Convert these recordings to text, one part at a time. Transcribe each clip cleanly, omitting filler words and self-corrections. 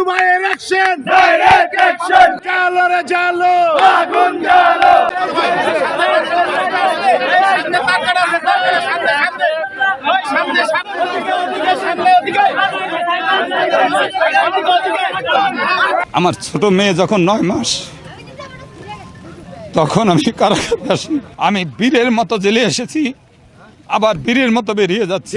ভাইয়ের action, direct action, জালো রে জালো, আগুন জালো। আমার ছোট মেয়ে যখন 9 মাস, তখন আমি কারাগারে আসি। আমি বীরের মতো জেলে এসেছি, আবার বীরের মতো বেরিয়ে যাচ্ছি।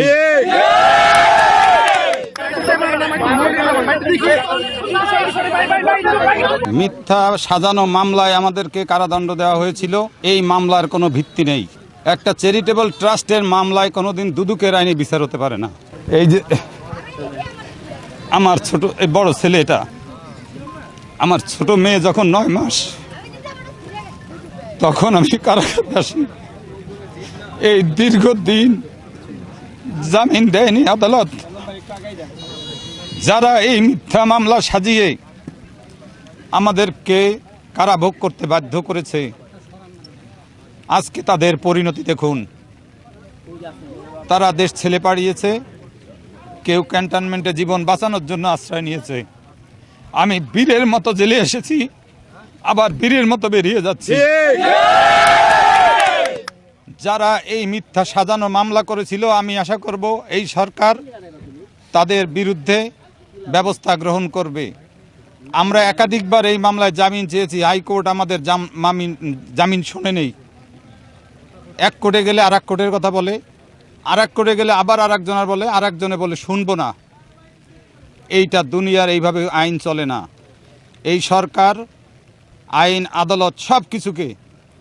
মিথ্যা সাজানো মামলায় আমাদেরকে কারাদণ্ড দেওয়া হয়েছিল। এই মামলার কোনো ভিত্তি নেই। একটা চ্যারিটেবল ট্রাস্টের মামলায় কোনোদিন দুদকের আইনে বিচার হতে পারে না। এই যে আমার ছোট এই বড় ছেলেটা, আমার ছোট মেয়ে যখন 9 মাস, তখন আমি কারাগারে আসি। এই দীর্ঘদিন জামিন দেয়নি আদালত। যারা এই মিথ্যা মামলা সাজিয়ে আমাদেরকে কারাভোগ করতে বাধ্য করেছে, আজকে তাদের পরিণতি দেখুন। তারা দেশ ছেড়ে পালিয়েছে, কেউ ক্যান্টনমেন্টে জীবন বাঁচানোর জন্য আশ্রয় নিয়েছে। আমি বীরের মতো জেলে এসেছি, আবার বীরের মতো বেরিয়ে যাচ্ছি। যারা এই মিথ্যা সাজানো মামলা করেছিল, আমি আশা করব এই সরকার তাদের বিরুদ্ধে ব্যবস্থা গ্রহণ করবে। আমরা একাধিকবার এই মামলায় জামিন চেয়েছি, হাইকোর্ট আমাদের জামিন শুনে নেই। এক কোর্টে গেলে আর এক কোর্টের কথা বলে, আর এক কোর্টে গেলে আবার আর একজনের বলে, আর একজনে বলে শুনবো না। এইটা দুনিয়ার এইভাবে আইন চলে না। এই সরকার আইন, আদালত সব কিছুকে,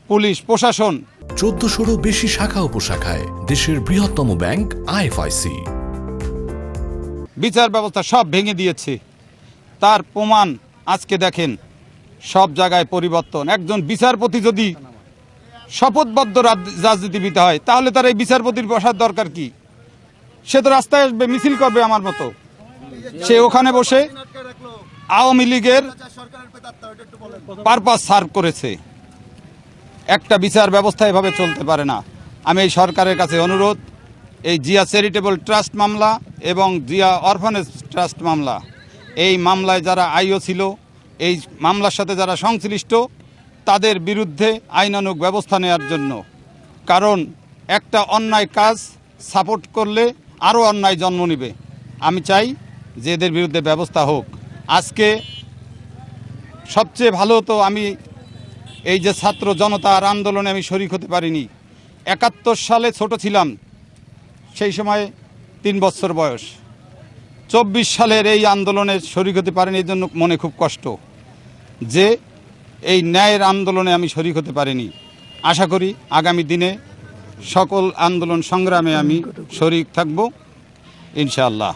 পুলিশ প্রশাসন, 1400-রও বেশি শাখা উপশাখায় দেশের বৃহত্তম ব্যাংক আইএফআইসি বিচার ব্যবস্থা সব ভেঙে দিয়েছে। তার প্রমাণ আজকে দেখেন, সব জায়গায় পরিবর্তন। একজন বিচারপতি যদি শপথবদ্ধ রাজনীতিবিদ হয়, তাহলে তার এই বিচারপতির বসার দরকার কি? সে তো রাস্তায় আসবে, মিছিল করবে আমার মতো। সে ওখানে বসে আওয়ামী লীগের পারপাস সার্ভ করেছে। একটা বিচার ব্যবস্থা এভাবে চলতে পারে না। আমি এই সরকারের কাছে অনুরোধ, এই জিয়া চ্যারিটেবল ট্রাস্ট মামলা এবং জিয়া অরফানেজ ট্রাস্ট মামলা, এই মামলায় যারা আইও ছিল, এই মামলার সাথে যারা সংশ্লিষ্ট, তাদের বিরুদ্ধে আইনানুগ ব্যবস্থা নেওয়ার জন্য। কারণ একটা অন্যায় কাজ সাপোর্ট করলে আরও অন্যায় জন্ম নেবে। আমি চাই যে এদের বিরুদ্ধে ব্যবস্থা হোক। আজকে সবচেয়ে ভালো তো আমি এই যে ছাত্র জনতার আন্দোলনে আমি শরিক হতে পারিনি। 71 সালে ছোট ছিলাম, সেই সময় 3 বছর বয়স। 24 সালের এই আন্দোলনে শরিক হতে পারিনি, এই জন্য মনে খুব কষ্ট যে এই ন্যায়ের আন্দোলনে আমি শরিক হতে পারিনি। আশা করি আগামী দিনে সকল আন্দোলন সংগ্রামে আমি শরিক থাকব ইনশাআল্লাহ।